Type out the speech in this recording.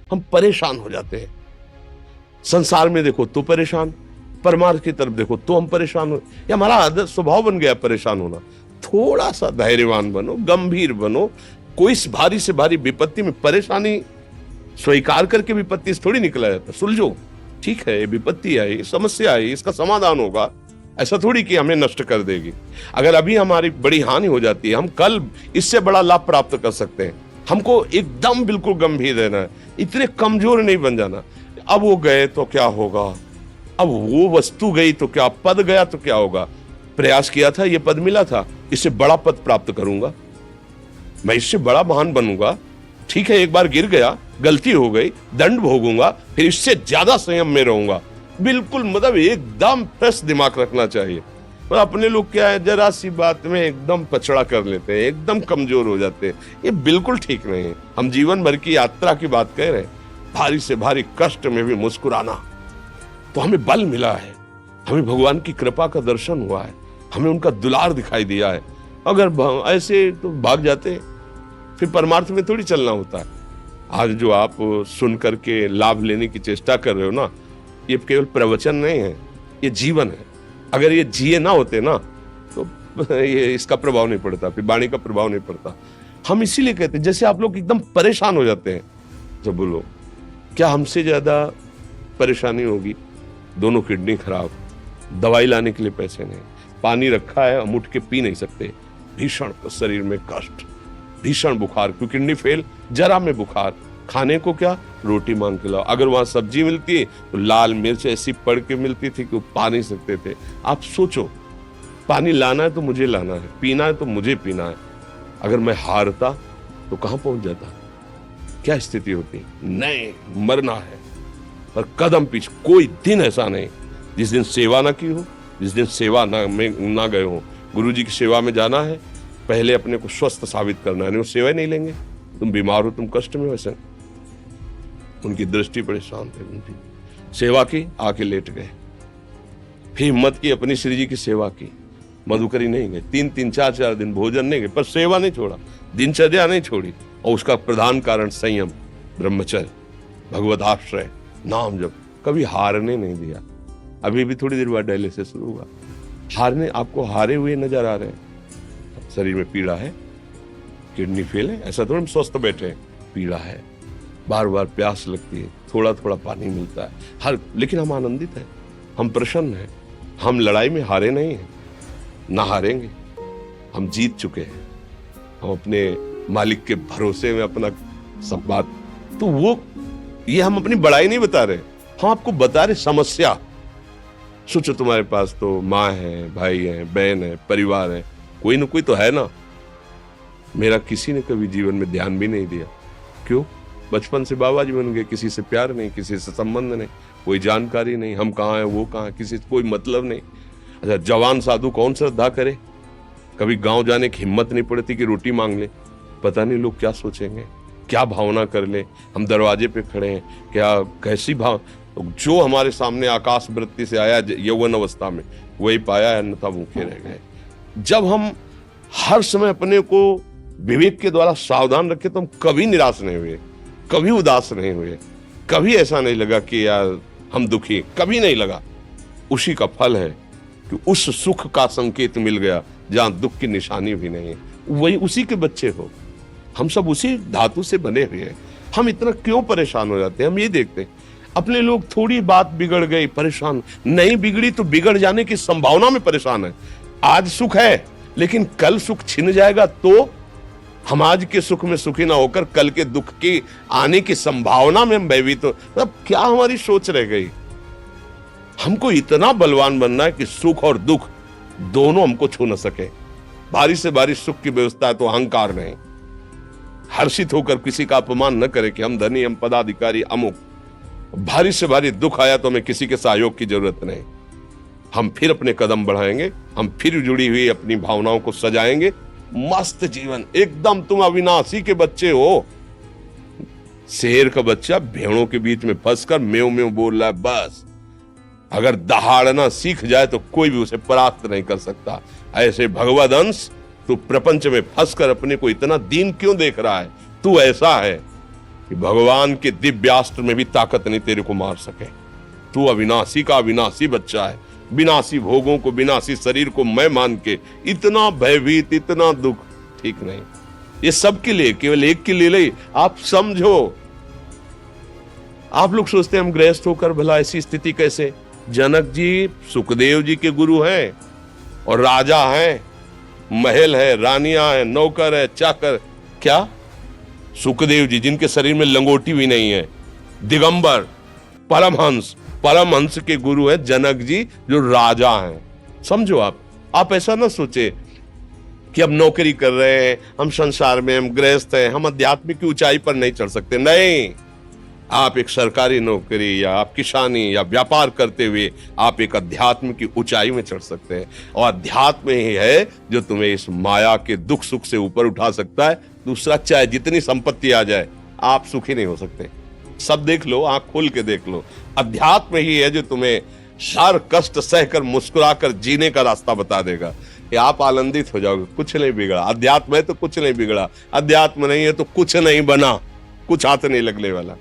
हम परेशान हो जाते हैं। संसार में देखो तो परेशान, परमार्थ की तरफ देखो तो हम परेशान हो, ये हमारा आदत स्वभाव बन गया परेशान होना। थोड़ा सा धैर्यवान बनो, गंभीर बनो। कोई इस भारी से भारी विपत्ति में परेशानी स्वीकार करके विपत्ति से थोड़ी निकला जाता। सुलझो, ठीक है, विपत्ति आई, समस्या आई, इसका समाधान होगा, ऐसा थोड़ी कि हमें नष्ट कर देगी। अगर अभी हमारी बड़ी हानि हो जाती है, हम कल इससे बड़ा लाभ प्राप्त कर सकते हैं। हमको एकदम बिल्कुल गंभीर रहना है, इतने कमजोर नहीं बन जाना। अब वो गए तो क्या होगा, अब वो वस्तु गई तो क्या, पद गया तो क्या होगा। प्रयास किया था, ये पद मिला था, इससे बड़ा पद प्राप्त करूंगा, मैं इससे बड़ा महान बनूंगा। ठीक है, एक बार गिर गया, गलती हो गई, दंड भोगूंगा, फिर इससे ज्यादा संयम में रहूंगा। बिल्कुल मतलब एकदम फ्रेश दिमाग रखना चाहिए। और अपने लोग क्या है, जरा सी बात में एकदम पछड़ा कर लेते हैं, एकदम कमजोर हो जाते हैं। ये बिल्कुल ठीक नहीं है। हम जीवन भर की यात्रा की बात कह रहे हैं, भारी से भारी कष्ट में भी मुस्कुराना, तो हमें बल मिला है, हमें भगवान की कृपा का दर्शन हुआ है, हमें उनका दुलार दिखाई दिया है। अगर ऐसे तो भाग जाते, फिर परमार्थ में थोड़ी चलना होता है। आज जो आप सुन करके लाभ लेने की चेष्टा कर रहे हो ना, ये केवल प्रवचन नहीं है, ये जीवन है। अगर ये जिए ना होते ना तो ये इसका प्रभाव नहीं पड़ता, फिर वाणी का प्रभाव नहीं पड़ता। हम इसीलिए कहते हैं, जैसे आप लोग एकदम परेशान हो जाते हैं, तो बोलो क्या हमसे ज्यादा परेशानी होगी। दोनों किडनी खराब, दवाई लाने के लिए पैसे नहीं, पानी रखा है हम उठ के पी नहीं सकते, भीषण शरीर में कष्ट, भीषण बुखार, क्योंकि किडनी फेल, जरा में बुखार, खाने को क्या, रोटी मांग के लाओ। अगर वहां सब्जी मिलती है तो लाल मिर्च ऐसी पड़ के मिलती थी कि पा नहीं सकते थे। आप सोचो, पानी लाना है तो मुझे लाना है, पीना है तो मुझे पीना है। अगर मैं हारता तो कहां पहुंच जाता, क्या स्थिति होती। नहीं, मरना है, पर कदम पीछे। कोई दिन ऐसा नहीं जिस दिन सेवा ना की हो, जिस दिन सेवा ना गए हो। गुरु जी की सेवा में जाना है, पहले अपने को स्वस्थ साबित करना है, नहीं वो सेवा नहीं लेंगे। तुम बीमार हो, तुम कष्ट में, वैसे उनकी दृष्टि बड़ी शांत है, उनकी सेवा की, आके लेट गए। फिर हिम्मत की, अपनी श्री जी की सेवा की, मधुकरी नहीं गए, 3-3 4-4 दिन भोजन नहीं गए, पर सेवा नहीं छोड़ा, दिनचर्या नहीं छोड़ी। और उसका प्रधान कारण संयम, ब्रह्मचर्य, भगवत आश्रय, नाम जप, कभी हारने नहीं दिया। अभी भी थोड़ी देर बाद डायलिसिस शुरू हुआ, हारने, आपको हारे हुए नजर आ रहे हैं। शरीर में पीड़ा है, किडनी फेल है, ऐसा थोड़ा हम स्वस्थ बैठे हैं, पीड़ा है, बार बार प्यास लगती है, थोड़ा थोड़ा पानी मिलता है हर, लेकिन हम आनंदित हैं, हम प्रसन्न हैं। हम लड़ाई में हारे नहीं हैं, ना हारेंगे, हम जीत चुके हैं। हम अपने मालिक के भरोसे में अपना सब बात, तो वो ये हम अपनी बड़ाई नहीं बता रहे, हम आपको बता रहे समस्या। सोचो तुम्हारे पास तो माँ है, भाई है, बहन है, परिवार है, कोई ना कोई तो है ना। मेरा किसी ने कभी जीवन में ध्यान भी नहीं दिया, क्यों? बचपन से बाबा जी बन गए, किसी से प्यार नहीं, किसी से संबंध नहीं, कोई जानकारी नहीं, हम कहाँ हैं वो कहाँ, किसी से कोई मतलब नहीं। अच्छा, जवान साधु कौन श्रद्धा करे, कभी गांव जाने की हिम्मत नहीं पड़ती कि रोटी मांग ले, पता नहीं लोग क्या सोचेंगे, क्या भावना कर ले। हम दरवाजे पे खड़े हैं, क्या कैसी भाव, जो हमारे सामने आकाश वृत्ति से आया यौवन अवस्था में वही पाया, अन्यथा भूखे रह गए। जब हम हर समय अपने को विवेक के द्वारा सावधान रखे तो हम कभी निराश नहीं हुए, कभी उदास नहीं हुए, कभी ऐसा नहीं लगा कि यार हम दुखी, कभी नहीं लगा। उसी का फल है कि उस सुख का संकेत मिल गया जहां दुख की निशानी भी नहीं है, वही उसी के बच्चे हो। हम सब उसी धातु से बने हुए हैं। हम इतना क्यों परेशान हो जाते हैं? हम ये देखते हैं अपने लोग, थोड़ी बात बिगड़ गई परेशान, नहीं बिगड़ी तो बिगड़ जाने की संभावना में परेशान है। आज सुख है लेकिन कल सुख छिन जाएगा, तो हम आज के सुख में सुखी ना होकर कल के दुख की आने की संभावना में हम भयभीत हो। अब क्या हमारी सोच रह गई? हमको इतना बलवान बनना है कि सुख और दुख दोनों हमको छू न सके। भारी से भारी सुख की व्यवस्था है तो अहंकार नहीं, हर्षित होकर किसी का अपमान न करे कि हम धनी, हम पदाधिकारी, अमुक। भारी से भारी दुख आया तो हमें किसी के सहयोग की जरूरत नहीं, हम फिर अपने कदम बढ़ाएंगे, हम फिर जुड़ी हुई अपनी भावनाओं को सजाएंगे। मस्त जीवन एकदम, तुम अविनाशी के बच्चे हो। शेर का बच्चा भेड़ों के बीच में फंसकर म्यों म्यों बोल रहा है, बस अगर दहाड़ना सीख जाए तो कोई भी उसे परास्त नहीं कर सकता। ऐसे भगवद अंश, तू प्रपंच में फंसकर अपने को इतना दीन क्यों देख रहा है? तू ऐसा है, कि भगवान के दिव्यास्त्र में भी ताकत नहीं तेरे को मार सके। तू अविनाशी का अविनाशी बच्चा है। विनाशी भोगों को, विनाशी शरीर को मैं मान के इतना भयभीत, इतना दुख ठीक नहीं। ये सबके लिए, केवल एक के लिए नहीं। आप समझो, आप लोग सोचते हैं हम गृहस्थ होकर भला ऐसी स्थिति कैसे। जनक जी सुखदेव जी के गुरु हैं और राजा हैं, महल है, रानियां हैं, नौकर है, चाकर। क्या सुखदेव जी जिनके शरीर में लंगोटी भी नहीं है, दिगंबर, परमहंस, परमहंस के गुरु हैं जनक जी जो राजा हैं। समझो आप ऐसा ना सोचे कि हम नौकरी कर रहे हैं, हम संसार में, हम गृहस्थ हैं, हम आध्यात्मिक की ऊंचाई पर नहीं चढ़ सकते। नहीं, आप एक सरकारी नौकरी या आप किसानी या व्यापार करते हुए आप एक अध्यात्म की ऊंचाई में चढ़ सकते हैं। और अध्यात्म ही है जो तुम्हें इस माया के दुख सुख से ऊपर उठा सकता है। दूसरा, चाहे जितनी संपत्ति आ जाए, आप सुखी नहीं हो सकते। सब देख लो, आंख खोल के देख लो, अध्यात्म ही है जो तुम्हें हर कष्ट सहकर मुस्कुराकर जीने का रास्ता बता देगा। कि आप आनंदित हो जाओगे, कुछ नहीं बिगड़ा। अध्यात्म है तो कुछ नहीं बिगड़ा, अध्यात्म नहीं है तो कुछ नहीं बना, कुछ हाथ नहीं लगने वाला।